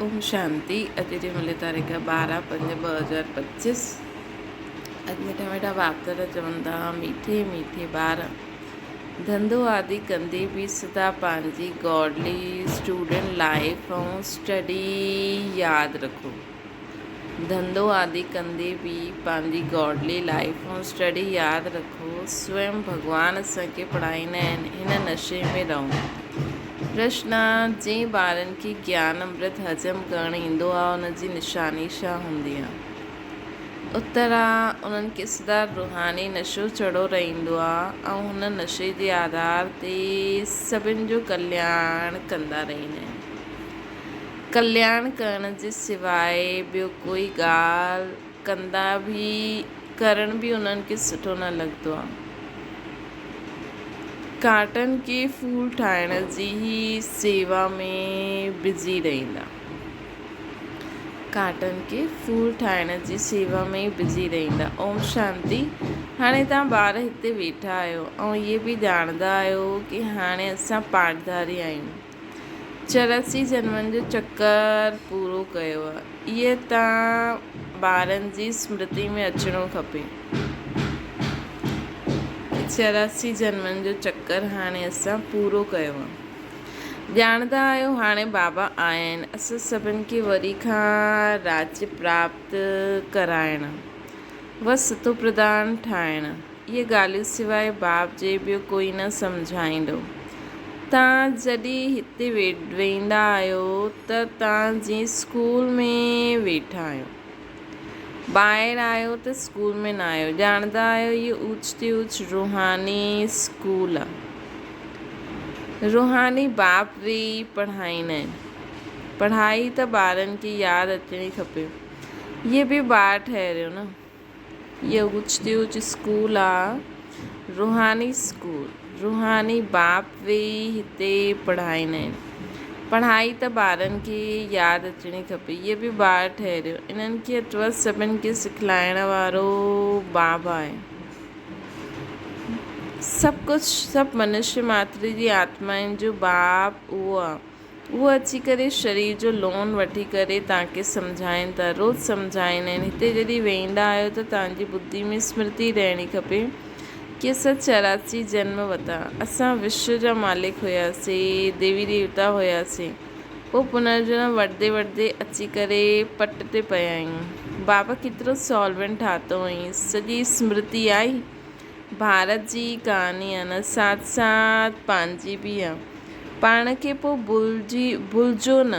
ओम शांति। अॼु जी मिले तारीख़ 12/5/2025। अॼु मिठा मिठा बाप दादा चवनि था, मीठे मीठे ॿार धंधो आदि कंदे बि सदा पंहिंजी गॉडली स्टूडेंट लाइफ ऐं स्टडी यादि रखो। धंधो आदि कंदे बि पंहिंजी गॉडली लाइफ ऐं स्टडी यादि रखो। स्वयं भॻवान असांखे पढ़ाईंदा आहिनि, हिन नशे में रहो। प्रश्न: जंहिं ॿारनि खे ज्ञान अमृत हज़म करणु ईंदो आहे, उन जी निशानी छा हूंदी आहे? उत्तर आहे, उन्हनि खे सदा रूहानी नशो चढ़ो रहंदो आहे ऐं हुन नशे जे आधार ते सभिनि जो कल्याण कंदा रहंदा आहिनि। कल्याण करण जे सवाइ ॿियो कोई ॻाल्हि करण बि उन्हनि खे सुठो न लॻंदो आहे। काटन के फूल ठाहिण जी ही सेवा में बिज़ी रहंदा। काटन के फूल ठाहिण जी सेवा में बिज़ी रहंदा। ओम शांति। हाणे तव्हां ॿार हिते वेठा आहियो ऐं इहे बि ॼाणंदा आहियो कि हाणे असां पाठधारी आहियूं। 84 जन्मनि जो चकर पूरो कयो आहे। इहे तव्हां ॿारनि जी स्मृति में अचिणो खपे। 84 जन्मनि जो चकर हाणे असां पूरो कयो आहे। ॼाणंदा आहियो हाणे बाबा आया आहिनि असां सभिनि खे वरी खां राज्य प्राप्त कराइण व सतो प्रधान ठाहिण। इहे ॻाल्हियूं सवाइ बाप जे ॿियो कोई न सम्झाईंदो। तव्हां जॾहिं हिते वेंदा आहियो त तव्हां जीअं स्कूल में वेठा आहियो। ॿाहिरि आहियो त स्कूल में न आहियो। ॼाणंदा आहियो इहो ऊच ते ऊच रूहानी स्कूल आहे। रूहानी बाप वेही पढ़ाईंदा आहिनि। पढ़ाई त ॿारनि खे यादि अचणी खपे। इहे बि ॿार ठहिरियो न। इहो ऊच ते ऊच स्कूल आहे, रूहानी स्कूल। रूहानी बाप वेही हिते पढ़ाईंदा आहिनि। पढ़ाई त ॿारनि खे यादि अचणी खपे। इहे बि ॿार ठहिरियो। इन्हनि खे अथव सभिनि खे सिखलाइण वारो बाबा आहे। सभु कुझु, सभु मनुष्य मात्र जी आत्माउनि जो बाप उहो आहे। उहो अची करे शरीर जो लोन वठी करे तव्हांखे सम्झाइनि था, रोज़ु सम्झाईंदा आहिनि। हिते जॾहिं वेंदा आहियो त तव्हांजी बुद्धि में स्मृति रहणी खपे कि असां 84 जन्म वरिता। असां विश्व जा मालिक हुयासीं, देवी देवता हुयासीं। पोइ पुनर्जन्म वठंदे अची करे पट ते पिया आहियूं। बाबा केतिरो सॉल्वेंट ठातो हुअईं, सॼी स्मृति आई। भारत जी कहानी आहे न, साथ साथ पंहिंजी बि आहे। पाण खे पोइ भुलिजो न।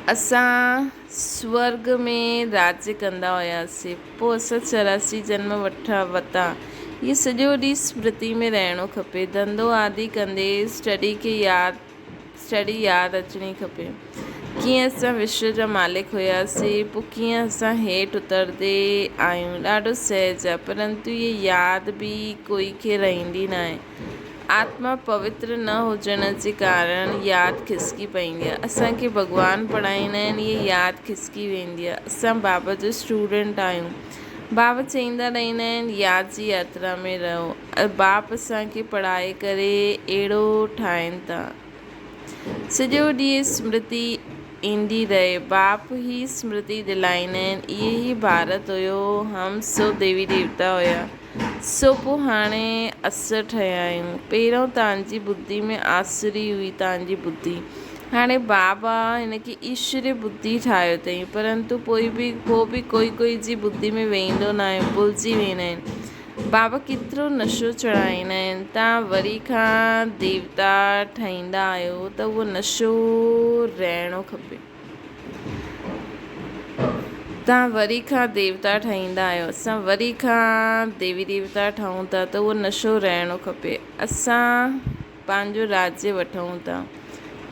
असां स्वर्ग में राज्य कंदा हुयासीं, पोइ असां 84 जन्म वरिता। इहे सॼो ॾींहुं स्मृति में रहणो खपे। धंधो आदि कंदे स्टडी यादि अचणी खपे। कीअं असां विश्व जा मालिक हुयासीं, पोइ कीअं असां हेठि उतरंदे आहियूं। ॾाढो सहज आहे, परंतु इहे यादि बि कोई खे रहंदी न आहे। आत्मा पवित्र न हुजण जे कारण यादि खिसकी पवंदी आहे। असांखे भॻवानु पढ़ाईंदा आहिनि, इहे यादि खिसकी वेंदी आहे। असां बाबा जो स्टूडेंट आहियूं। बाबा चईंदा रहंदा आहिनि यादि जी यात्रा में रहो। बाप असांखे पढ़ाए करे अहिड़ो ठाहिनि था। सॼो ॾींहुं स्मृति ईंदी रहे। बाप ई स्मृति दिलाईंदा आहिनि। इहे ई भारत हुयो, हम सो देवी देवता हुया। सो पोइ हाणे असुर ठहिया आहियूं। पहिरियों तव्हांजी बुद्धि में आसुरी हुई तव्हांजी बुद्धि। हाणे बाबा हिनखे ईश्वरी बुद्धि ठाहियो अथई, परंतु पोइ बि कोई जी बुद्धि में वेंदो न आहे, भुलिजी वेंदा आहिनि। बाबा केतिरो नशो चढ़ाईंदा आहिनि। तव्हां वरी खां देवता ठाहींदा आहियो त उहो नशो रहणो खपे। तव्हां वरी खां देवता ठाहींदा आहियो, असां वरी खां देवी देवता ठहूं था त उहो नशो रहणो खपे। असां पंहिंजो राज्य वठूं था।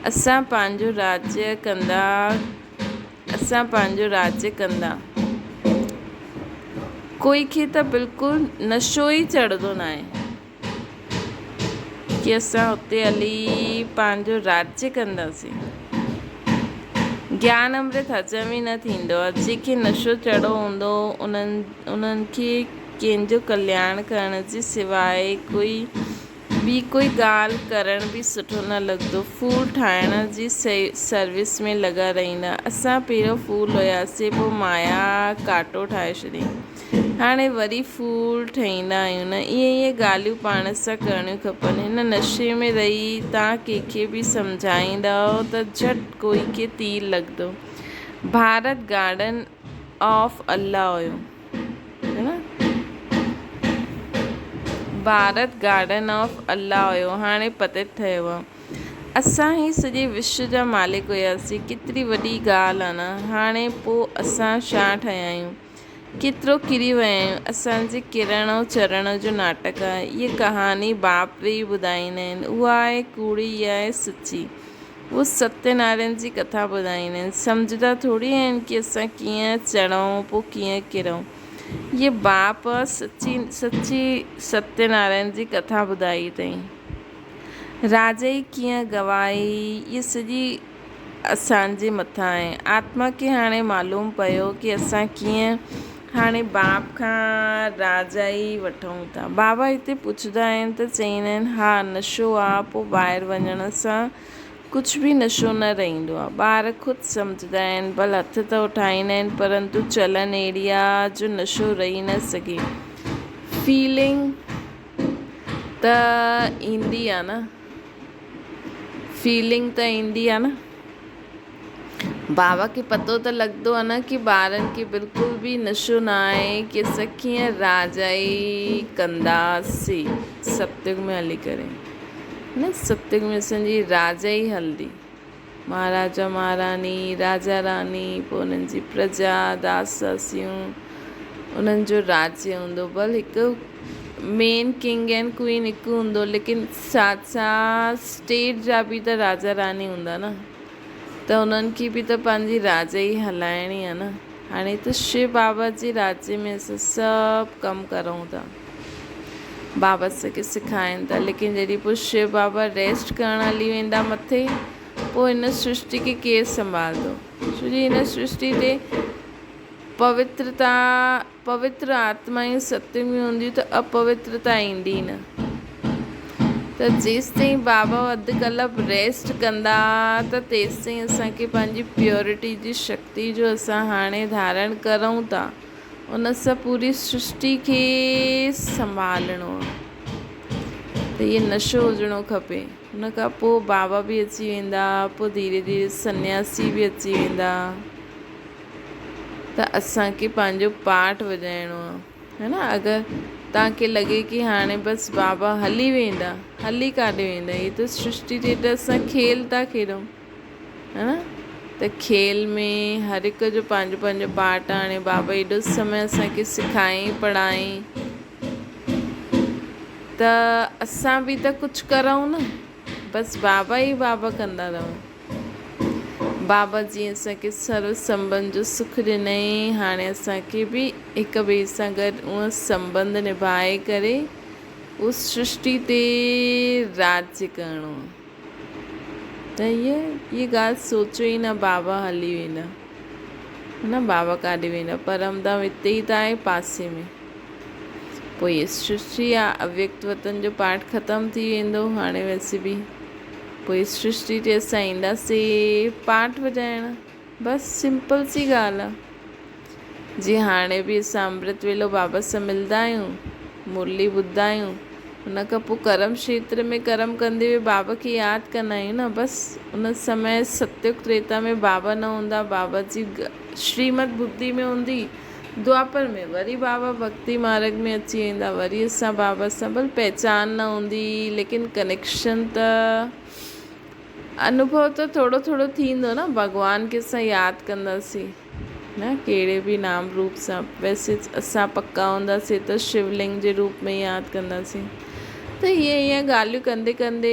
असां पंहिंजो राज्य कंदा। कोई खे त बिल्कुलु नशो ई चढ़ंदो न आहे कि असां हुते हली पंहिंजो राज्य कंदासीं। ज्ञान अमृत हज़म ई न थींदो आहे। जंहिंखे नशो चढ़ो हूंदो उन्हनि खे कंहिंजो कल्याण करण जे सवाइ कोई ॿी कोई ॻाल्हि करण बि सुठो न लॻंदो। फूल ठाहिण जी सर्विस में लॻा रहंदा। असां पहिरियों फूल हुयासीं, पोइ माया कांटो ठाहे छॾियईं, हाणे वरी फूल ठाहींदा आहियूं न। इहे ॻाल्हियूं पाण सां करणियूं खपनि। हिन नशे में रही तव्हां कंहिंखे बि सम्झाईंदव त झटि कोई खे तीर लॻंदो। भारत गार्डन ऑफ अल्लाह हुयो, है न, भारत गार्डन ऑफ अल्लाह हुयो, हाणे पतित ठहियो आहे। असां ई सॼे विश्व जा मालिक हुयासीं, केतिरी वॾी ॻाल्हि आहे न। हाणे पोइ असां छा ठहिया आहियूं, केतिरो किरी विया आहियूं। असांजे किरण ऐं चरण जो नाटक आहे। इहा कहानी बाप वेई ॿुधाईंदा आहिनि, उहा आहे कूड़ी, इहा आहे सची। उहो सत्यनारायण जी कथा ॿुधाईंदा आहिनि। सम्झंदा थोरी आहिनि कि असां कीअं चढ़ूं पोइ कीअं किरूं। ये बाप सच्ची सत्यनारायण जी कथा ॿुधाई अथई। राजाई कीअं गवाई, इहा सॼी असांजे मथां आहे। आत्मा खे हाणे मालूम पियो कि असां कीअं हाणे बाप खां राजाई वठूं था। बाबा हिते पुछंदा आहिनि त चवंदा आहिनि हा नशो आहे, पोइ ॿाहिरि वञण सां कुझु बि नशो न रहंदो आहे। ॿार ख़ुदि सम्झंदा आहिनि, भले हथ त उठाईंदा आहिनि, परंतु चलन अहिड़ी आहे जो नशो रही न सघे। फीलिंग त ईंदी आहे न, फीलिंग त ईंदी आहे न। बाबा खे पतो त लॻंदो आहे न कि ॿारनि खे बिल्कुलु बि नशो न आहे, कि असां कीअं राजाई कंदासीं सत्युग में हली करे, न। सत्युग में असांजी राजाई हलंदी, महाराजा महारानी, राजा रानी, पोइ उन्हनि जी प्रजा, दास दासियूं, उन्हनि जो राज्य हूंदो। भले हिकु मेन किंग एंड क्वीन हिकु हूंदो, लेकिन साथ साथ स्टेट जा बि त राजा रानी हूंदा न, त उन्हनि खे बि त पंहिंजी राजाई हलाइणी आहे न। हाणे त शिव बाबा जे राज्य में असां सभु कमु करूं था, बाबा असांखे सेखारीनि था। लेकिन जॾहिं पोइ शिव बाबा रेस्ट करणु हली वेंदा मथे, पोइ हिन सृष्टि खे केरु संभालंदो? छो जो हिन सृष्टि ते पवित्र आत्मायूं सत्युग में हूंदियूं त अपवित्रता ईंदी न। त जेसि ताईं बाबा अधु कलाक रेस्ट कंदा त तेसि ताईं असांखे पंहिंजी प्योरिटी जी शक्ति जो असां हाणे धारण करूं था, उन सां पूरी सृष्टि खे संभालणो आहे। त इहे नशो हुजिणो खपे। हुन खां पोइ बाबा बि अची वेंदा, पोइ धीरे धीरे सन्यासी बि अची वेंदा। त असांखे पंहिंजो पाठ वॼाइणो आहे, है न। अगरि तव्हांखे लॻे कि हाणे बसि बाबा हली वेंदा, हली काॾे वेंदा, हीअ त सृष्टि ते त असां खेल था खेॾूं, है न। त खेल में हर हिक जो पंहिंजो पंहिंजो पार्ट आहे। हाणे बाबा एॾो समय असांखे सेखारियईं पढ़ायईं, त असां बि त कुझु करूं न। बसि बाबा ई बाबा कंदा रहूं। बाबा जीअं असांखे सर्व संबंध जो सुख ॾिनई, हाणे असांखे बि हिक ॿिए सां गॾु उहो संबंध निभाए करे उस सृष्टि ते राज्य करिणो आहे। त इहा ॻाल्हि सोचो ई न, बाबा हली वेंदा, है न। बाबा काॾे वेंदा, परमधाम हिते ई त आहे पासे में। पोइ इहा सृष्टि आहे, अव्यक्त वतन जो पाठ ख़तमु थी वेंदो हाणे वैसे बि। पोइ सृष्टि ते असां ईंदासीं पाठ वॼाइण, बसि सिंपल सी ॻाल्हि आहे। जीअं हाणे बि असां अमृत वेलो बाबा सां मिलंदा आहियूं, मुरली ॿुधंदा आहियूं, हुन खां पोइ कर्म क्षेत्र में कर्म कंदे हुए बाबा खे यादि कंदा आहियूं न। बसि उन समय सत्युग त्रेता में बाबा न हूंदा, बाबा जी श्रीमद बुद्धि में हूंदी। द्वापर में वरी बाबा भक्ति मार्ग में अची वेंदा, वरी असां बाबा सां भले पहचान न हूंदी, लेकिन कनेक्शन त, अनुभव त थोरो थोरो थींदो न। भॻवान खे असां यादि कंदासीं न, कहिड़े बि नाम रूप सां। वैसे असां पक्का हूंदासीं त शिवलिंग जे रूप में यादि कंदासीं। त ईअं ॻाल्हियूं कंदे कंदे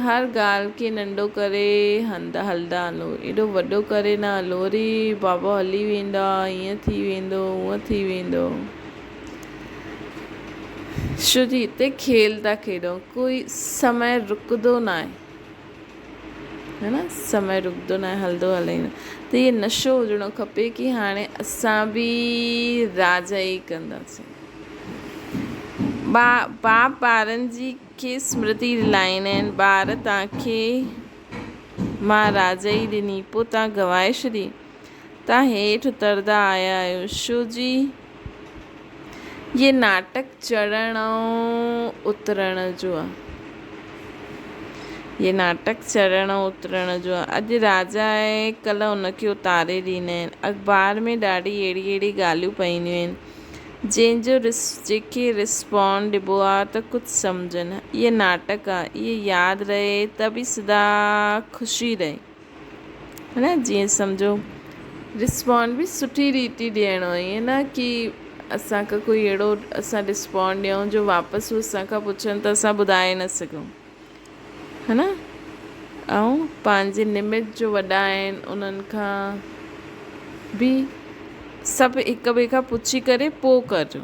हर ॻाल्हि खे नंढो करे हलंदा हलो, एॾो वॾो करे न हलो, अरे बाबा हली वेंदा, ईअं थी वेंदो, उअं थी वेंदो। छो जी हिते खेल था खेॾूं, कोई समय रुकंदो न आहे, है न। समय रुकंदो न आहे, हलंदो हले न। त इहे नशो हुजिणो खपे कि हाणे असां बि राजा ई कंदासीं। बाप ॿारनि जी खे स्मृति दिलाईंदा आहिनि, ॿार तव्हांखे मां राजा ई ॾिनी, पोइ तव्हां गवाए छॾी, तव्हां हेठि उतरंदा आया आहियो छो जी ये नाटक चढ़ण ऐं उतरण जो आहे। ये नाटक चढ़ण ऐं उतरण जो आहे। अॼु राजा आहे, कल्ह उनखे उतारे ॾींदा आहिनि। अख़बार में ॾाढी अहिड़ी ॻाल्हियूं पवंदियूं आहिनि जंहिंजो जेके रिस्पॉन्ड ॾिबो आहे त कुझु सम्झनि। इहे नाटक आहे, इहे यादि रहे त बि सदा ख़ुशी रहे, है न। जीअं सम्झो रिस्पॉन्ड बि सुठी रीति ॾियणो आहे, ईअं न की असांखां कोई अहिड़ो असां रिस्पॉन्ड ॾियूं जो वापसि उहो असांखां पुछनि त असां ॿुधाए न सघूं, है न। ऐं पंहिंजे निमित जो वॾा आहिनि उन्हनि खां बि सभु हिक ॿिए खां पुछी करे पोइ कजो।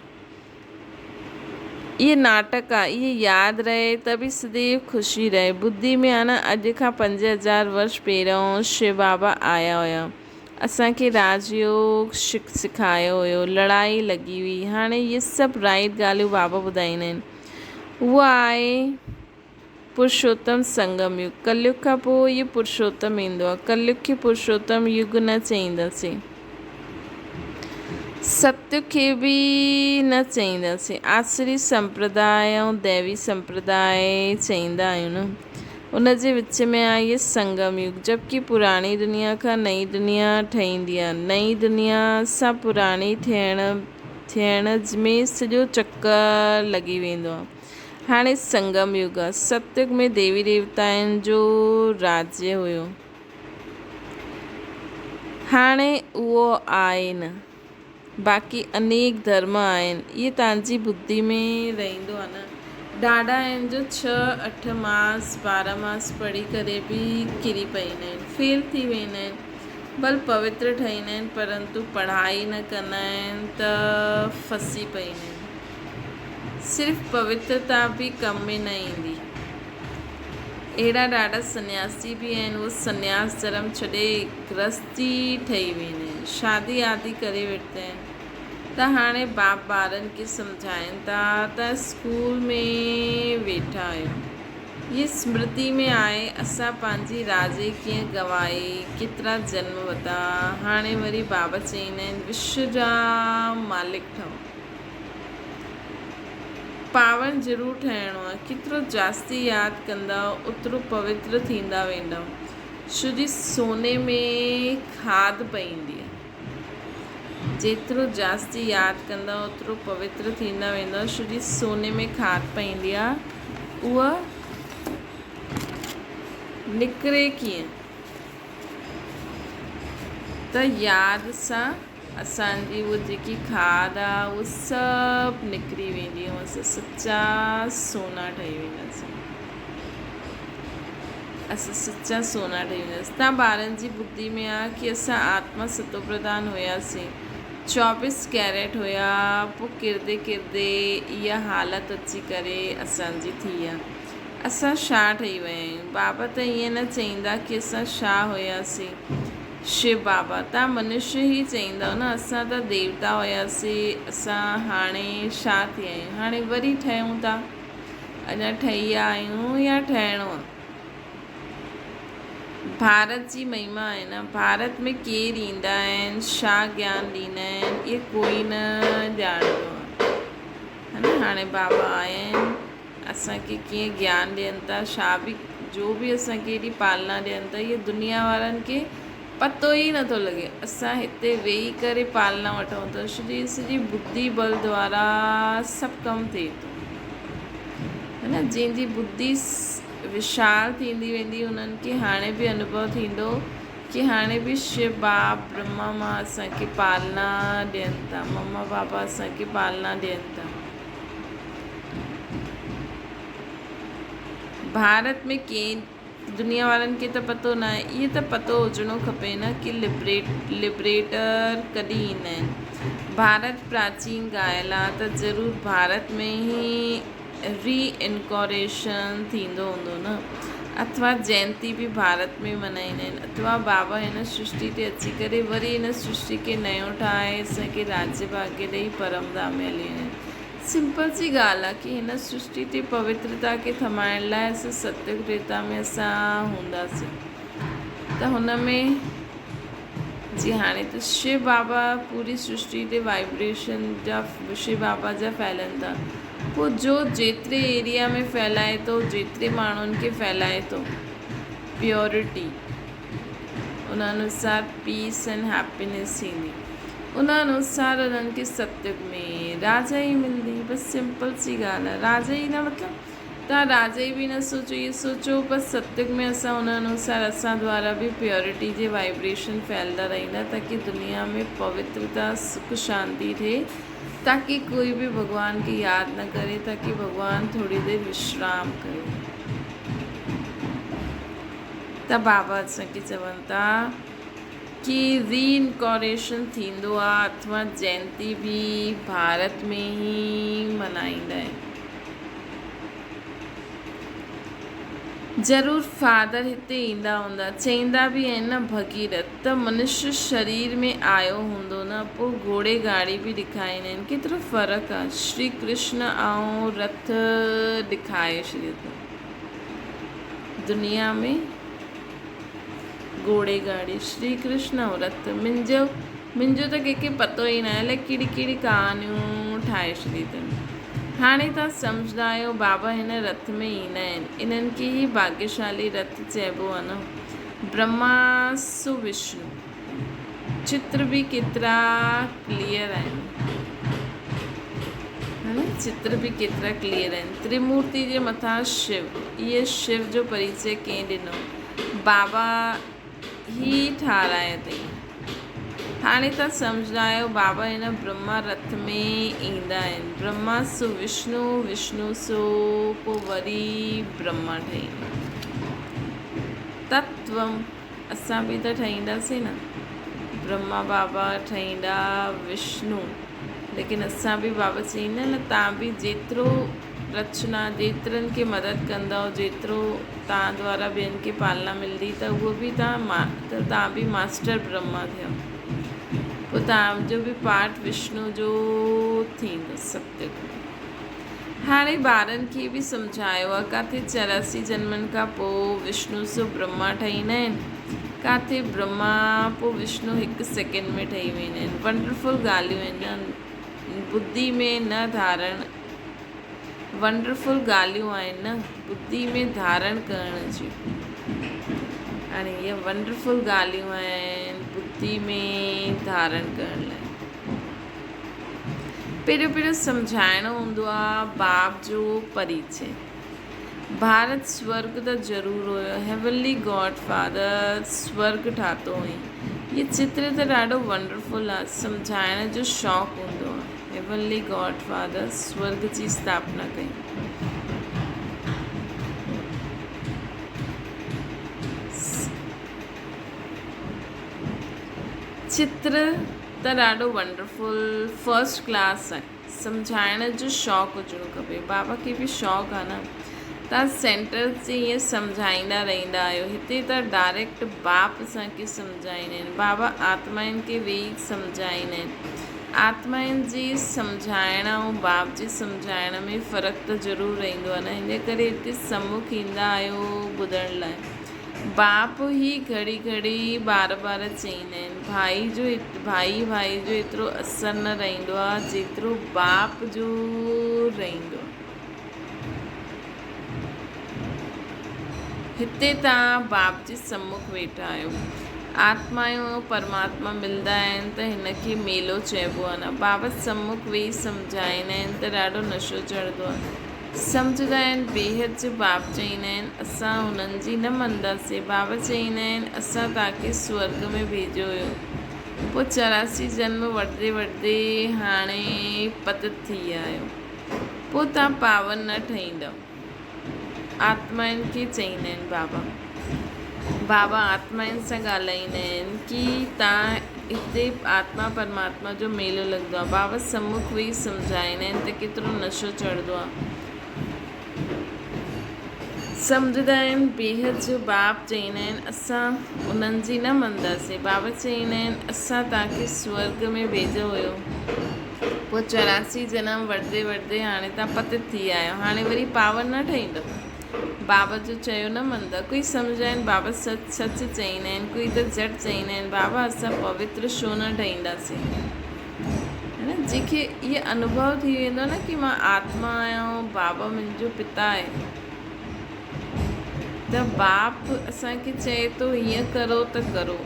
इहे नाटक आहे, इहे यादि रहे त बि सदैव ख़ुशी रहे। ॿुधी में आहे न, अॼु खां 5000 वर्ष पहिरियों शिव बाबा आया हुया, असांखे राजयोग सेखारियो हुयो, लड़ाई लॻी हुई। हाणे इहे सभु राइट ॻाल्हियूं बाबा ॿुधाईंदा आहिनि। उहा आहे पुरुषोत्तम संगम युग। कलयुग खां पोइ इहो पुरुषोत्तम ईंदो आहे। कलयुग खे पुरुषोत्तम युग न चईंदासीं, सत्य खे बि न चईंदासीं, आसुरी संप्रदाय ऐं दैवी संप्रदाय चईंदा आहियूं न। उन जे विच में आहे इहे संगम युग। जबकि पुराणी दुनिया खां नई दुनिया ठहींदी आहे, नई दुनिया सां पुराणी थियण में सॼो चक्कर लॻी वेंदो आहे। हाणे संगम युग आहे। सतयुग में देवी देवताउनि जो राज्य हुयो, हाणे उहो आहे न। बाक़ी अनेक धर्म आहिनि, इहे तव्हांजी बुद्धि में रहंदो आहे न। ॾाढा आहिनि जो 6-8 मास 12 मास पढ़ी करे बि किरी पवंदा आहिनि, फेल थी वेंदा आहिनि। भल पवित्र ठहींदा आहिनि परंतु पढ़ाई न कंदा आहिनि त फसी पवंदा आहिनि। सिर्फ़ु पवित्रता बि कम में न ईंदी। अहिड़ा ॾाढा सन्यासी बि आहिनि, उहे सन्यास धर्म छॾे गृहस्थी ठही वेंदा आहिनि, शादी आदि करे वठंदा आहिनि। त हाणे बाप ॿारनि खे सम्झाइनि था त स्कूल में वेठा आहियो, ये स्मृति में आहे असां पंहिंजी राजे कीअं गवाए, केतिरा जन्म वरिता। हाणे वरी बाबा चईंदा आहिनि विश्व जा मालिक ठहो, पावन ज़रूरु ठहिणो आहे। केतिरो जास्ती यादि कंदा ओतिरो पवित्र थींदा वेंदा, छो जी सोने में खाद पईंदी आहे। जेतिरो जास्ती यादि कंदा ओतिरो पवित्र थींदा वेंदा, छो जी सोने में खाद पईंदी आहे। उहा निकिरे कीअं त यादि सां असांजी उहा जेकी खाद आहे उहा सभु निकिरी वेंदी ऐं असां सचा सोना ठही वेंदासीं। असां सचा सोना ठही वेंदासीं। तव्हां ॿारनि जी बुद्धि में आहे की असां आत्मा सतो प्रधान हुयासीं, 24 कैरेट हुया, पोइ किरदे किरदे इहा हालति अची करे असांजी थी आहे। असां छा ठही विया आहियूं? बाबा त ईअं न चईंदा की असां छा हुयासीं। शिव बाबा तव्हां मनुष्य ई चईंदव न, असां त देवता हुयासीं, असां हाणे छा थिया आहियूं? हाणे वरी ठहियूं था, अञा ठही आहियूं या ठहिणो आहे। भारत जी महिमा आहे न, भारत में केरु ईंदा आहिनि, छा ज्ञान ॾींदा आहिनि, इहे कोई न ॼाणंदो आहे, है न। हाणे बाबा आया आहिनि, असांखे कीअं ज्ञान ॾियनि था, छा बि जो बि असांखे हेॾी पालना ॾियनि था, इहे दुनिया वारनि खे पतो ई नथो लॻे। असां हिते वेही करे पालना वठूं था, सॼी बुद्धि बल द्वारा सभु कमु थिए थो, है न। जंहिंजी बुद्धि विशाल थींदी वेंदी उन्हनि खे हाणे बि अनुभव थींदो कि हाणे बि शिव बाप ब्रह्मा मां असांखे पालना ॾियनि था, मम्मा पापा असांखे पालना ॾियनि था। भारत में कंहिं दुनिया वारनि खे त पतो न आहे, इहे त पतो हुजणो खपे न कि लिबरेटर कॾहिं ईंदा आहिनि। भारत प्राचीन ॻाल्हि आहे त ज़रूरु भारत में ई रीइनकॉरेशन थींदो हूंदो न, अथवा जयंती बि भारत में मल्हाईंदा आहिनि, अथवा बाबा हिन सृष्टि ते अची करे वरी हिन सृष्टि खे नयो ठाहे असांखे राज्य भाग्य ॾेई परमधाम में हली वेंदा आहिनि। सिंपल सी ॻाल्हि आहे की हिन सृष्टि ते पवित्रता खे थमाइण लाइ असां सत्य त्रेता में असां हूंदासीं त हुन में जी हाणे त शिव बाबा पूरी सृष्टि ते वाइब्रेशन जा शिव बाबा जा फैलनि था पोइ जो जेतिरे एरिया में फैलाए थो जेतिरे माण्हुनि खे फैलाए थो प्योरिटी उन अनुसार पीस एंड हैप्पीनेस थींदी उन अनुसार उन्हनि खे सत्युग में राजा ई मिलंदी बसि सिंपल सी ॻाल्हि आहे राजा ई न मतिलबु तव्हां राजा ई बि न सोचो इहो सोचो बसि सत्युग में असां उन अनुसार असां द्वारा बि प्योरिटी जे वाइब्रेशन फैलंदा रहंदा ताकी दुनिया में पवित्रता सुख शांति थिए ताकी कोई भी भगवान की याद न करे ताकि भगवान थोड़ी देर विश्राम करे त बाबा असांखे चवनि था कि रीइनकॉरेशन थींदो आहे अथवा जयंती भी भारत में ही मल्हाईंदा आहिनि ज़रूरु फादर हिते ईंदा हूंदा चईंदा बि आहिनि न भगीरथ त मनुष्य शरीर में आयो हूंदो न पोइ घोड़े गाड़ी बि ॾेखारींदा आहिनि केतिरो फ़र्क़ु आहे श्री कृष्ण ऐं रथ ॾेखारे छॾियो अथऊं दुनिया में घोड़े गाड़ी श्री कृष्ण ऐं रथ मुंहिंजो त कंहिंखे पतो ई न आहे अलाए कहिड़ी कहिड़ी कहानियूं ठाहे छॾी अथनि हाणे तव्हां सम्झंदा आहियो बाबा हिन रथ में ईंदा आहिनि इन्हनि खे ई भाग्यशाली रथ चइबो आहे न ब्रह्मा सु विष्णु चित्र बि केतिरा क्लियर आहिनि है न चित्र बि केतिरा क्लियर आहिनि त्रिमूर्ति जे मथां शिव इहे शिव जो परिचय कंहिं ॾिनो बाबा ही ठाराए अथई हाणे तव्हां सम्झंदा आहियो बाबा हिन ब्रह्मा रथ में ईंदा आहिनि ब्रह्मा सु विष्णु विष्णु सु पोइ वरी ब्रह्मा ठहींदा तत्वम असां बि त ठाहींदासीं न ब्रह्मा बाबा ठहींदा विष्णु लेकिन असां बि बाबा चईंदा न तव्हां बि जेतिरो रचना जेतिरनि खे मदद कंदव जेतिरो तव्हां द्वारा ॿियनि खे पालना मिलंदी त उहो बि तव्हां बि मास्टर ब्रह्मा थियो पोइ तव्हांजो बि पाठ विष्णु जो थींदो सत्युग हाणे ॿारनि खे बि सम्झायो आहे किथे 84 जन्मनि खां पोइ विष्णु सो ब्रह्मा ठहींदा आहिनि किथे ब्रह्मा पोइ विष्णु हिकु सेकेंड में ठही वेंदा आहिनि वंडरफुल ॻाल्हियूं आहिनि बुद्धि में न धारण वंडरफुल ॻाल्हियूं आहिनि न बुद्धि में धारण करण जूं हाणे इहे वंडरफुल ॻाल्हियूं आहिनि बुद्धि में धारण करण लाइ पहिरियों सम्झाइणो हूंदो आहे बाप जो परिचय भारत स्वर्ग त ज़रूरु हुयो हेवनली गॉड फादर स्वर्ग ठातो हुई ये चित्र त ॾाढो वंडरफुल आहे सम्झाइण जो शौक़ु हूंदो आहे हेवनली गॉड फादर स्वर्ग जी स्थापना कई चित्र त ॾाढो वंडरफुल फर्स्ट क्लास आहे सम्झाइण जो शौक़ु हुजणो खपे बाबा खे बि शौक़ु आहे न तव्हां सेंटर ते ईअं सम्झाईंदा रहंदा आहियो हिते त डायरेक्ट बाप असांखे सम्झाईंदा आहिनि बाबा आत्माउनि खे वेही सम्झाईंदा आहिनि आत्माउनि जी सम्झाइण ऐं बाप जे सम्झाइण में फ़र्क़ु त ज़रूरु रहंदो आहे न हिन करे हिते सम्मुख ईंदा आहियो ॿुधण लाइ बाप ई घड़ी घड़ी बार बार चईंदा आहिनि भाई जो एतिरो असरु न रहंदो आहे जेतिरो बाप जो रहंदो हिते तव्हां बाप जे सम्मुख वेठा आहियो आत्माऊं ऐं परमात्मा मिलंदा आहिनि त हिनखे मेलो चइबो आहे न बाबा सम्मुख वेही सम्झाईंदा आहिनि त ॾाढो नशो चढ़ंदो आहे सम्झंदा आहिनि बेहद जो बाप चईंदा आहिनि असां हुननि जी न मञंदासीं बाबा चईंदा आहिनि असां तव्हांखे स्वर्ग में भेजियो हुयो पोइ 84 जन्म वठंदे हाणे पत थी विया आहियो पोइ तव्हां पावन न ठहींदव आत्माउनि खे चईंदा आहिनि बाबा आत्माउनि सां ॻाल्हाईंदा आहिनि की तव्हां हिते आत्मा परमात्मा जो मेलो लॻंदो आहे बाबा सम्मुख वेही सम्झाईंदा आहिनि त केतिरो नशो चढ़ंदो आहे सम्झंदा आहिनि बेहद जो बाप चईंदा आहिनि असां उन्हनि जी न मञंदासीं बाबा चईंदा आहिनि असां तव्हांखे स्वर्ग में भेजियो हुयो पोइ 84 जनम वठंदे वठंदे हाणे तव्हां पतित थी विया आहियो, हाणे वरी पावन न ठहींदो। बाबा जो चयो न मञंदा। कोई सम्झंदा आहिनि बाबा सच सच चईंदा आहिनि, कोई त झटि चईंदा आहिनि बाबा असां पवित्र छो न ठहींदासीं, है न। जंहिंखे इहो अनुभव थी वेंदो न कि मां आत्मा आहियां, बाबा मुंहिंजो पिता आहे, त बाप असांखे चए थो हीअं करो त करो।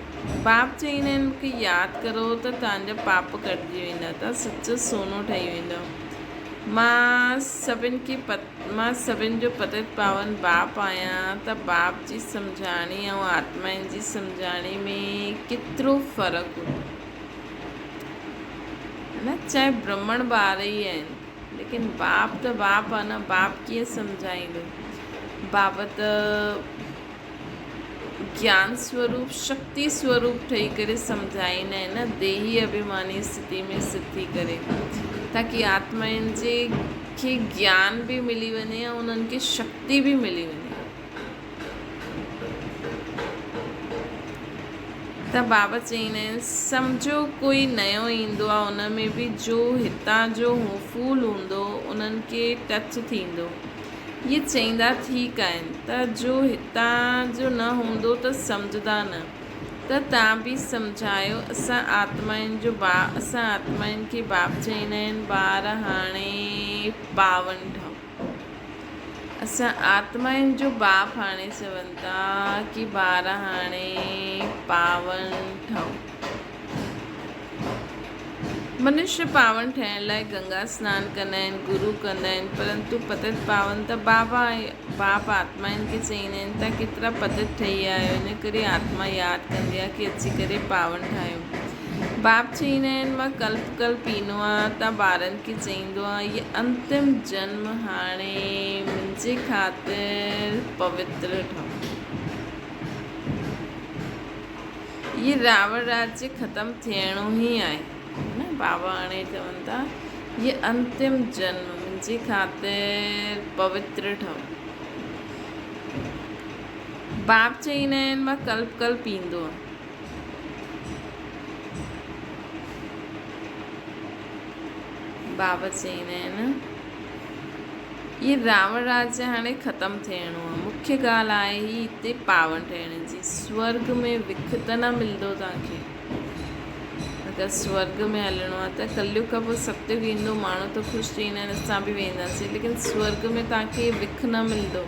बाप चईंदा आहिनि मूंखे यादि करो त तव्हांजा पाप कटिजी वेंदा, तव्हां सचो सोनो ठही वेंदव। मां सभिनि जो पतित पावन बाप आहियां, त बाप जी सम्झाणी ऐं आत्माउनि जी सम्झाणी में केतिरो फ़र्क़ु हूंदो, न। चाहे ब्राह्मण ॿार ई आहिनि, लेकिन बाप त बाप आहे न। बाप कीअं सम्झाईंदो? बाबा त ज्ञान स्वरूप शक्ति स्वरूप ठही करे सम्झाईंदा आहिनि न, देही अभिमानी स्थिति में स्थित थी करे, ताकि आत्माउनि जे खे ज्ञान बि मिली वञे ऐं उन्हनि खे शक्ति बि मिली वञे। त बाबा चईंदा आहिनि सम्झो कोई नयो ईंदो आहे, उन में बि जो हितां जो फूल हूंदो उन्हनि खे टच थींदो। इहे चईंदा ठीकु आहिनि, त जो हितां जो न हूंदो त सम्झंदा न। त तव्हां बि सम्झायो। असां आत्माउनि खे बाप चईंदा आहिनि ॿार हाणे पावन ठहो। असां आत्माउनि जो बाप हाणे चवनि था कि ॿार हाणे पावन ठहो। मनुष्य पावन ठहिण लाइ गंगा सनानु कंदा आहिनि, गुरू कंदा आहिनि, परंतु पतित पावन त बाबा आहे। बाप आत्माउनि खे चईंदा आहिनि तव्हां केतिरा पतित ठही आहियो, इन करे आत्मा यादि कंदी आहे कि अची करे पावन ठाहियो। बाप चईंदा आहिनि मां कल्प ईंदो आहे, त ॿारनि खे चईंदो आहे इहे अंतिम जन्म हाणे मुंहिंजे ख़ातिर पवित्र ठहो। इहे रावण राज्य ख़तमु थियणो ई आहे न। बाबा हाणे चवनि था इहे अंतिम जन्म मुंहिंजे ख़ातिर पवित्र ठहो। बाप चईंदा आहिनि मां कल्प ईंदो आहे। बाबा चईंदा आहिनि इहे रावण राज्य हाणे ख़तमु थियणो आहे। मुख्य ॻाल्हि आहे ही हिते पावन ठहिण जी। स्वर्ग में विख त न मिलंदो तव्हांखे। अगरि स्वर्ग में हलणो आहे त कलयुग खां पोइ सतयुग ईंदो, माण्हू त ख़ुशि थींदा आहिनि असां बि वेंदासीं, लेकिन स्वर्ग में तव्हांखे विख न मिलंदो,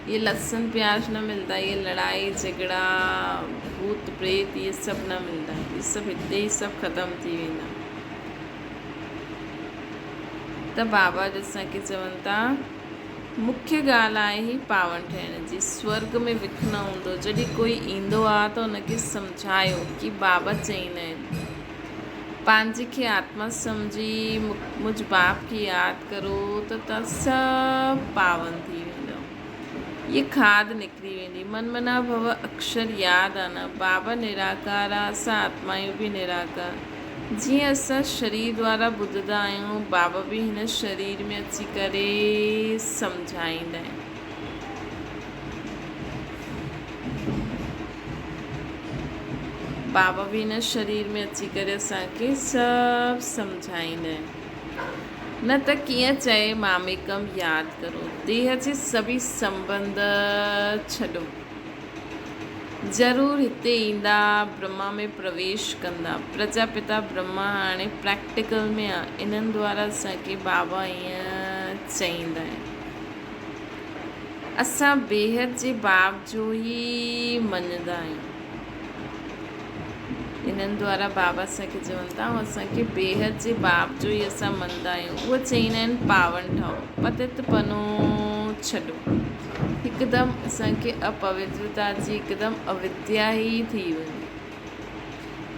ये लहसन प्याज न मिलंदा, ये लड़ाई झगड़ा भूत प्रेत इहे सभु न मिलंदा। इहे सभु हिते ई सभु ख़तमु थी वेंदा। त बाबा असांखे चवनि था मुख्य ॻाल्हि आहे ही पावन ठहिण जी। स्वर्ग में विख न हूंदो। जॾहिं कोई ईंदो आहे त उनखे सम्झायो कि बाबा चईंदा आहिनि पंहिंजे खे आत्मा सम्झी मुझ बाप खे यादि करो त तव्हां सभु पावन थी वेंदव। ये खाद निकिरी वेंदी। मन मना भव अक्षर यादि आहे न। बाबा निराकार आहे, असां आत्मायूं बि निराकार। जीअं असां शरीर द्वारा ॿुधंदा आहियूं, बाबा बि हिन शरीर में अची करे सम्झाईंदा आहिनि। बाबा बि हिन शरीर में अची करे असांखे सभु सम्झाईंदा आहिनि। न त कीअं चए मामेकम यादि करो, देह जे सभी संबंध छॾो। ज़रूरु हिते ईंदा, ब्रह्मा में प्रवेश कंदा। प्रजापिता ब्रह्मा हाणे प्रैक्टिकल में आहे। इन्हनि द्वारा असांखे बाबा ईअं चईंदा आहिनि। असां बेहद जे बाप जो ई मञंदा आहियूं। इन्हनि द्वारा बाबा असांखे चवनि था ऐं असांखे बेहद जे बाप जो ई असां मञंदा आहियूं। उहे चईंदा आहिनि पावन ठहो, पतित पनो छॾो। हिकदमि असांखे अपवित्रता जी हिकदमि अविद्या ई थी वञे।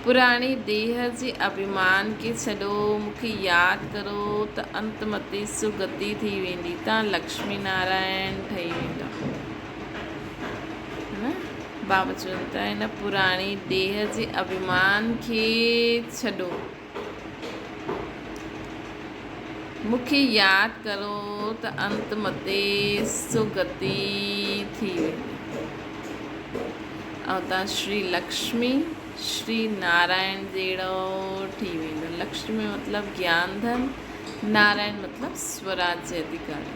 पुराणी देह जे अभिमान खे छॾो, मूंखे यादि करो त अंतमती सुगति थी वेंदी। तव्हां लक्ष्मी नारायण ठही वेंदा। बाबा चवनि था हिन पुराणी देह जे अभिमान खे छॾो, मूंखे यादि करो त अंत मते सुगति थी वेंदी। ऐं तव्हां श्री लक्ष्मी श्री नारायण जहिड़ो थी वेंदो। लक्ष्मी मतिलबु ज्ञान धन, नारायण मतिलबु स्वराज्य अधिकारी।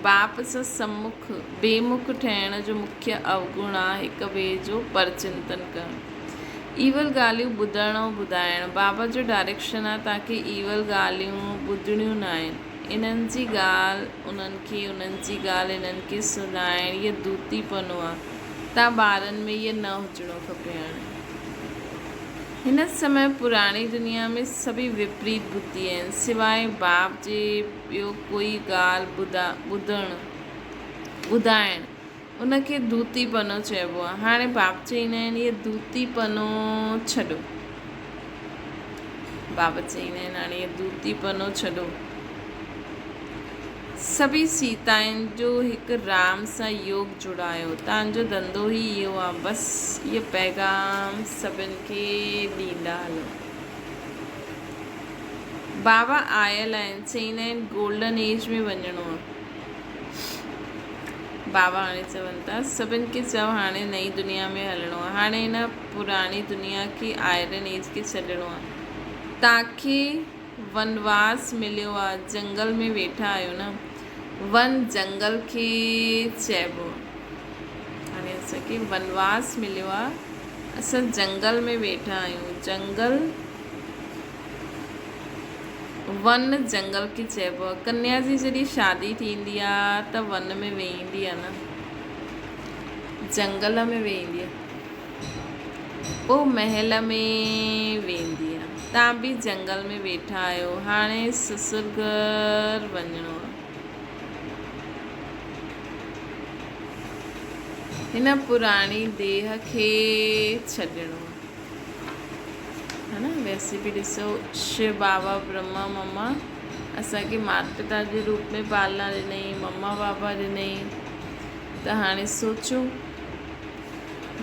बाप सां सम्मुख बेमुख ठहिण जो मुख्य अवगुण आहे हिक ॿिए जो परचिंतन करणु, ईवल ॻाल्हियूं ॿुधणु ॿुधाइणु। बाबा जो डायरेक्शन आहे तव्हांखे ईवल ॻाल्हियूं ॿुधणियूं न आहिनि, इन्हनि जी ॻाल्हि उन्हनि जी ॻाल्हि इन्हनि खे सुञाइण, इहो दूतीपनो आहे। तव्हां ॿारनि में इहो न हुजणो खपे। हाणे हिन समय पुराणी दुनिया में सभी विपरीत बुद्धि आहिनि, सिवाय बाप जे ॿियो कोई ॻाल्हि ॿुधाइणु उनखे दूतीपनो चइबो आहे। हाणे बाप चईंदा आहिनि इहे दूतीपनो छॾो, बाबा चईंदा आहिनि हाणे इहे दूतीपनो छॾो। सभी सीताउनि जो हिकु राम सां योग जुड़ायो, तव्हांजो धंधो ई इहो आहे। बसि इहो पैगाम सभिनि खे ॾींदा हलो। बाबा आयल आहिनि, चईंदा आहिनि गोल्डन एज में वञिणो आहे। बाबा हाणे चवनि था सभिनि खे चओ हाणे नई दुनिया में हलणो आहे, हाणे हिन पुराणी दुनिया खे आयरन एज खे छॾिणो आहे। तव्हांखे वनवास मिलियो आहे, जंगल में वेठा आहियो न, वन जंगल खे चइबो। हाणे असांखे वनवास मिलियो आहे, असां जंगल में वेठा आहियूं। जंगल वन जंगल खे चइबो आहे। कन्या जी जॾहिं शादी थींदी आहे त वन में वेहींदी आहे न, जंगल में वेहींदी आहे, पोइ महल में वेंदी आहे। तव्हां बि जंगल में वेठा आहियो, हाणे ससुर घर वञिणो आहे। हिन पुराणी देह खे छॾिणो है न। वैसे बि ॾिसो शिव बाबा ब्रह्मा मम्मा असांखे माता पिता जे रूप में पालना ॾिनई, मम्मा बाबा ॾिनई। त हाणे सोचो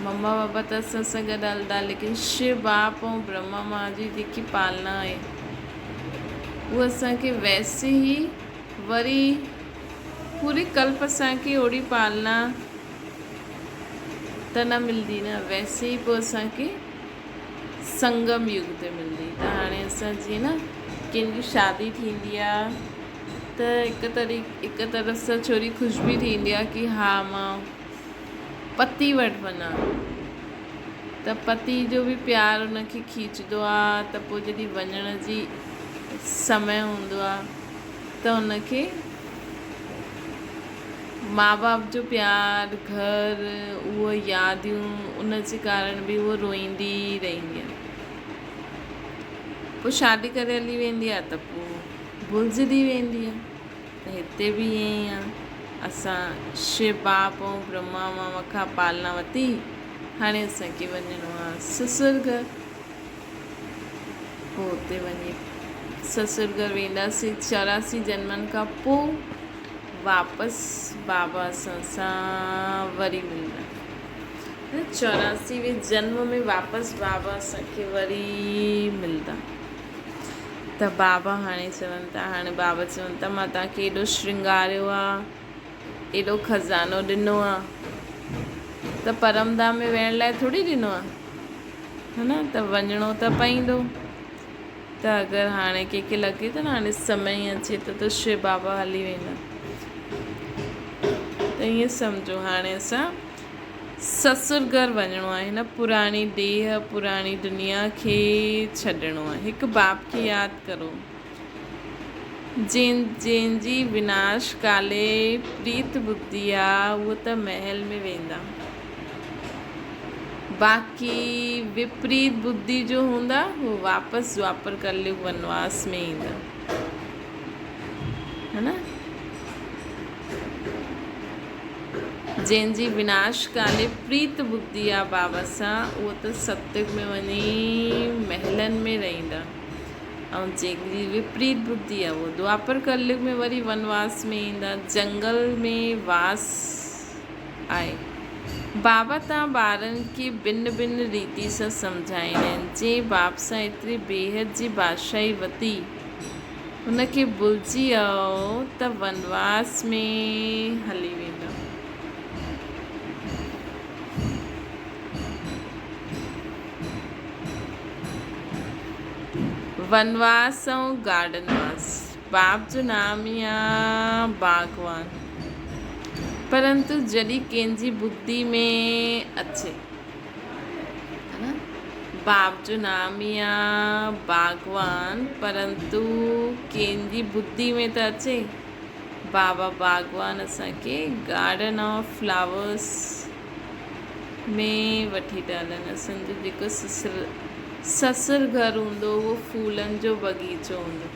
मम्मा बाबा त असां सां गॾु हलंदा, लेकिन शिव बाप ऐं ब्रह्मा मां जी जेकी पालना आहे उहा असांखे वैसे ई वरी पूरी कल्प असांखे ओड़ी पालना त न मिलंदी न, वैसे ई पोइ असांखे संगम युग ते मिलंदी। त हाणे असां जीअं न कंहिंजी शादी थींदी आहे त हिकु तरफ़ सां छोरी ख़ुशि बि थींदी आहे कि हा मां पति वटि वञा, त पति जो बि प्यारु उनखे खींचदो आहे। त पोइ जॾहिं वञण जी समय हूंदो आहे त उनखे माउ बाप जो प्यारु, घर, उहो यादियूं, उन जे कारण बि उहो रोईंदी रहंदी आहे। पोइ शादी करे हली वेंदी आहे त पोइ भुलिजंदी वेंदी आहे। त हिते बि ईअं ई आहे, असां शिव बाप ऐं ब्रह्मा मामा खां पालना वरिती, हाणे असांखे वञिणो आहे ससुर घर। पोइ हुते वञी ससुर घर वेंदासीं 84 जन्मनि खां पोइ वापसि बाबा सां वरी मिलंदा। 84वें जन्म में वापसि बाबा असांखे वरी मिलंदा। त बाबा हाणे चवनि था, हाणे बाबा चवनि था मां तव्हांखे एॾो श्रृंगारियो आहे, एॾो खज़ानो ॾिनो आहे, त परमधाम में वेहण लाइ थोरी ॾिनो आहे, है न। त वञिणो त पवंदो। त अगरि हाणे कंहिंखे लॻे थो न हाणे समय अचे त शिव बाबा हली वेंदा, त ईअं सम्झो हाणे असां ससुर घर वञिणो आहे, हिन पुराणी देह पुराणी दुनिया खे छॾिणो आहे। हिकु बाप खे यादि करो जंहिंजी विनाश काले प्रीत बुद्धि आहे, उहो त महल में वेंदा, बाक़ी विपरीत बुद्धि जो हूंदा उहो वापसि द्वापर कलयुग वनवास में ईंदा, है न। जंहिंजी विनाश काले प्रीत बुद्धि आहे बाबा सां, उहो त सतयुग में वञी महलनि में रहंदा, ऐं जंहिंजी विपरीत बुद्धि आहे उहो द्वापर कलयुग में वरी वनवास में ईंदा, जंगल में वास आहे। बाबा तव्हां ॿारनि खे भिन्न भिन्न रीति सां सम्झाईंदा आहिनि। जंहिं बाप सां एतिरी बेहद जी बादशाही वरिती हुनखे भुलिजी वियो त वनवास में हली वेंदा। वनवास ऐं गार्डन वास। बाप जो नाम ई आहे बागवान। परंतु जॾहिं कंहिंजी बुद्धि में अचे, है न, बाप जो नाम ई आहे बागवान, परंतु कंहिंजी बुद्धि में त अचे बाबा बागवान असांखे गार्डन ऑफ फ्लावर्स में वठी था हलनि। असांजो जेको ससुर घर हूंदो उहो फूलनि जो बगीचो हूंदो।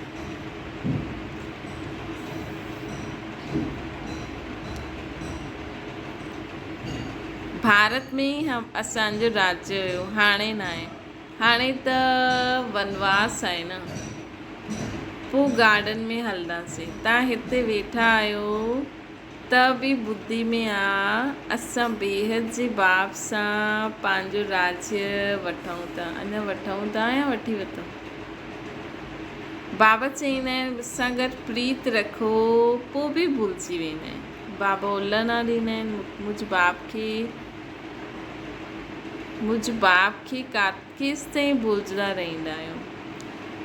भारत में ई असांजो राज्य हुयो, हाणे न आहे। हाणे त वनवास आहे न, पोइ गार्डन में हलंदासीं। तव्हां हिते वेठा आहियो त बि बुद्धि में आहे असां बेहद जे बाप सां पंहिंजो राज्य वठूं था, अञा वठूं था या वठी वरितो। बाबा चवंदा आहिनि मूंसां गॾु प्रीत रखो, पोइ बि भुलिजी वेंदा आहिनि। बाबा उल्हा न ॾींदा आहिनि मुंहिंजे बाप खे केसि ताईं भुलिजंदा रहंदा आहियो।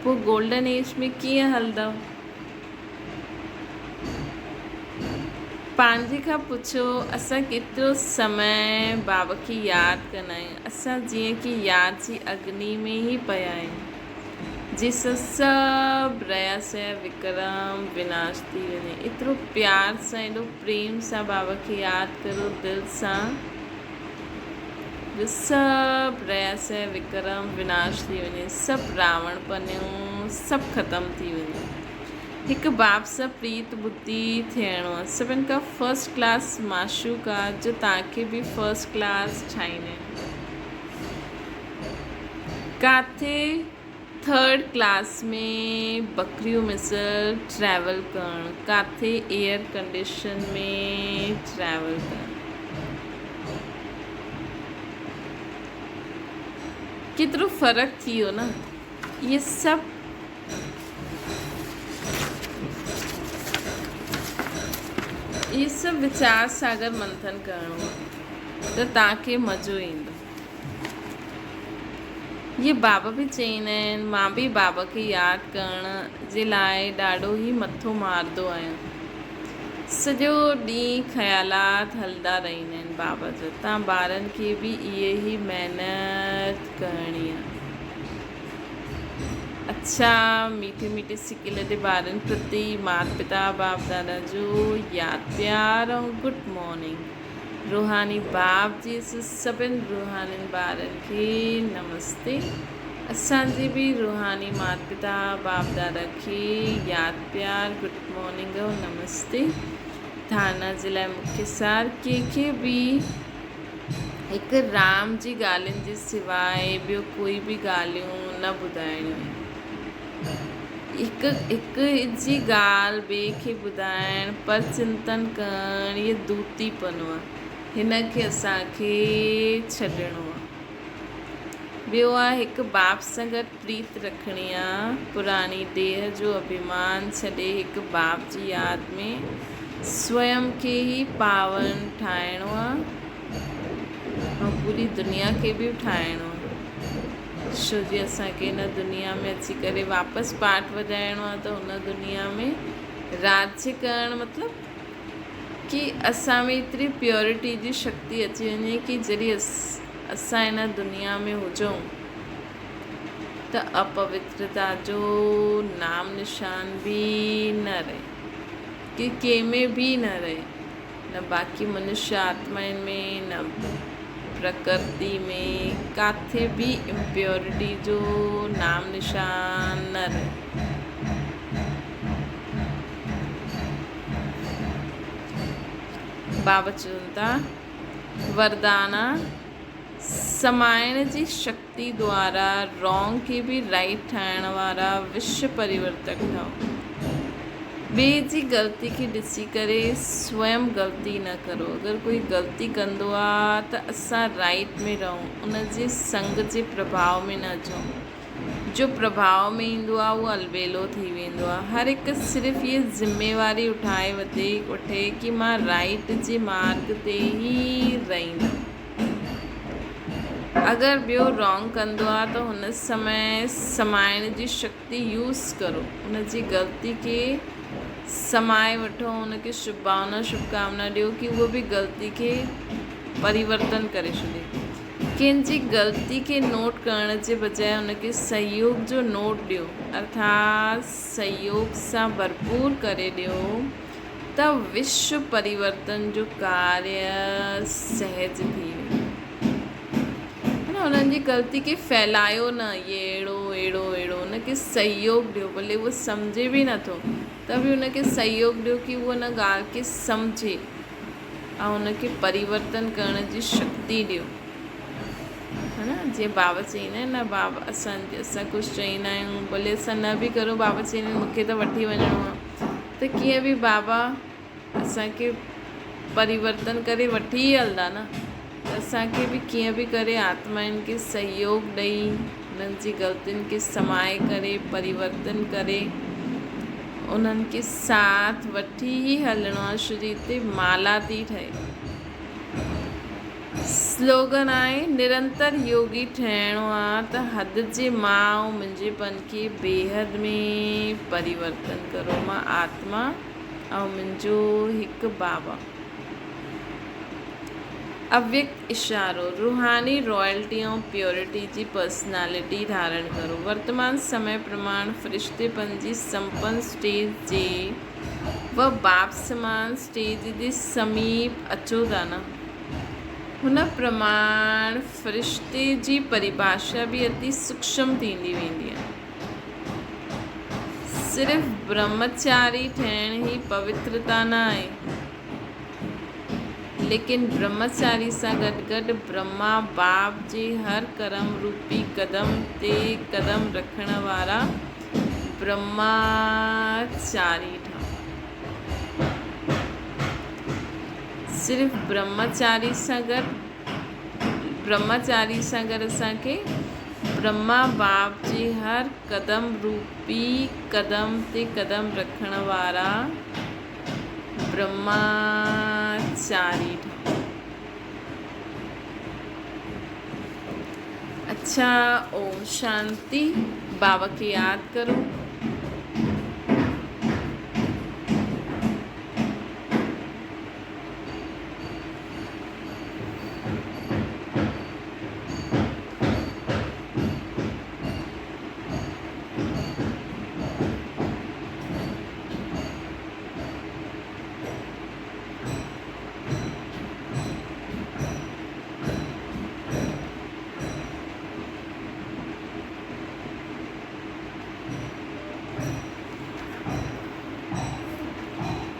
पोइ गोल्डन एज में कीअं हलंदव? पंहिंजे खां पुछो असां केतिरो समय बाबा खे यादि कंदा आहियूं। असां जीअं की यादि जी अग्नि में ई पिया आहियूं, जंहिंसां सभु रहस्य विक्रम विनाश थी वञे। एतिरो प्यार सां, एॾो प्रेम सां बाबा खे यादि करो दिलि सां, जो सभु रहस्य विक्रम विनाश थी वञे, सभु रावण पनियूं सभु ख़तमु थी वञे। हिकु बाप सां प्रीत बुद्धि थियणो आहे। सभिनि खां फर्स्ट क्लास माशूक आहे जो तव्हांखे बि फर्स्ट क्लास ठाहींदा आहिनि। किथे थर्ड क्लास में बकरियूं मिसल ट्रैवल करणु, किथे एयर कंडीशन में ट्रैवल करणु। केतिरो फ़र्क़ु थी वियो न। इहे सभु वीचार सागर मंथन करिणो आहे त तव्हांखे मज़ो ईंदो। इहे बाबा बि चवंदा आहिनि, मां बि बाबा खे यादि करण जे लाइ ॾाढो ई मथो मारंदो आहियां। सॼो ॾींहुं ख़्यालात हलंदा रहंदा आहिनि बाबा जो। तव्हां ॿारनि खे बि इहे ई महिनत करणी आहे। अच्छा, मीठे मीठे सिके लॾे ॿारनि प्रति माता पिता बाप दादा जो यादि प्यार ऐं गुड मॉर्निंग। रूहानी बाप जी सभिनि रूहानी ॿारनि खे नमस्ते। असांजे बि रूहानी माता पिता बाप दादा खे यादि प्यार गुड मॉर्निंग ऐं नमस्ते। थाना जे लाइ मुख्य सार कंहिंखे बि हिकु राम जी ॻाल्हियुनि जे सवाइ ॿियो कोई बि ॻाल्हियूं न ॿुधाइणियूं आहिनि। हिकु जी ॻाल्हि ॿिए खे ॿुधाइणु पर चिंतन करणु, इहे दूतीपनो आहे। हिन खे असांखे छॾिणो आहे। ॿियो आहे हिकु बाप सां गॾु प्रीत रखणी आहे। पुराणी देह जो अभिमान छॾे हिकु बाप जी यादि में स्वयं खे ई पावन ठाहिणो आहे ऐं पूरी दुनिया खे बि ठाहिणो आहे। छो जी असांखे हिन दुनिया में अची करे वापसि पाठ वॼाइणो आहे, त हुन दुनिया में राज्य करणु मतिलबु कि असां में एतिरी प्योरिटी जी शक्ति अची वञे कि जॾहिं असां हिन दुनिया में हुजूं त अपवित्रता जो नाम निशान बि न रहे, कि कंहिंमें बि न रहे, न बाक़ी मनुष्य आत्माउनि में, न प्रकृति में, काथे भी इम्प्योरिटी जो नाम निशान न रहे। बाबा चवनि था वरदाना समाइण जी शक्ति द्वारा रॉन्ग खे बि राइट ठाहिण वारा विश्व परिवर्तक ठहो। ॿिए जी ग़लती खे ॾिसी करे स्वयं ग़लती न करो। अगरि कोई ग़लती कंदो आहे त असां राइट में रहूं, उन जे संग जे प्रभाव में न अचूं। जो प्रभाव में ईंदो आहे उहो अलबेलो थी वेंदो आहे। हर हिकु सिर्फ़ु इहा ज़िम्मेवारी उठाए वठे कि मां राइट जे मार्ग ते ई रहंदमि। अगरि ॿियो रॉन्ग कंदो आहे त हुन समय समाइण जी शक्ति यूज़ करो, हुन जी ग़लती खे समाए वठो, हुनखे शुभकामना ॾियो कि उहो बि ग़लती खे परिवर्तन करे छॾे। कंहिंजी ग़लती खे नोट करण जे बजाय हुनखे सहयोग जो नोट ॾियो, अर्थात सहयोग सां भरपूर करे ॾियो त विश्व परिवर्तन जो कार्य सहज थी वेंदो। हुननि जी ग़लती खे फैलायो न, ये अहिड़ो हुनखे सहयोग ॾियो, भले उहो सम्झे बि नथो त बि हुनखे सहयोग ॾियो कि उहो हुन ॻाल्हि खे सम्झे ऐं हुनखे परिवर्तन करण जी शक्ति ॾियो, है न। जीअं बाबा चईंदा आहिनि न, बाबा असां कुझु चईंदा आहियूं, भले असां न बि करूं, बाबा चईंदा आहिनि मूंखे त वठी वञिणो आहे, त कीअं बि बाबा असांखे परिवर्तन करे वठी ई हलंदा न। असांखे बि कीअं बि करे आत्माउनि खे सहयोग ॾेई उन्हनि जी ग़लतियुनि खे समाए करे परिवर्तन करे उन्हनि खे साथ वठी ई हलणो आहे, शरीर ते माला थी ठहे। स्लोगन आहे, निरंतर योगी ठहिणो आहे त हद जे मां ऐं मुंहिंजेपन खे बेहद में परिवर्तन करो। मां आत्मा ऐं मुंहिंजो हिकु बाबा। अव्यक्त इशारो, रूहानी रॉयल्टी ऐं प्योरिटी जी पर्सनैलिटी धारण करो। वर्तमान समय प्रमाण फ़रिश्तेपन जी संपन्न स्टेज जे व बाप समान स्टेज जे समीप अचो था न। हुन प्रमाण फ़रिश्ते जी परिभाषा बि अति सूक्ष्म थींदी वेंदी आहे। सिर्फ़ ब्रह्मचारी ठहिण ई पवित्रता न आहे, लेकिन ब्रह्मचारी सां गॾु गॾु ब्रह्मा बाप जे हर कर्म रूपी कदम ते कदम रखण वारा ब्रह्मचारी ठहो। सिर्फ़ ब्रह्मचारी सां गॾु असांखे ब्रह्मा बाप जे हर कदम रूपी कदम ते कदम रखण वारा ब्रह्मचारी ठहो। अच्छा, ओम शांति। बाबा खे यादि करो।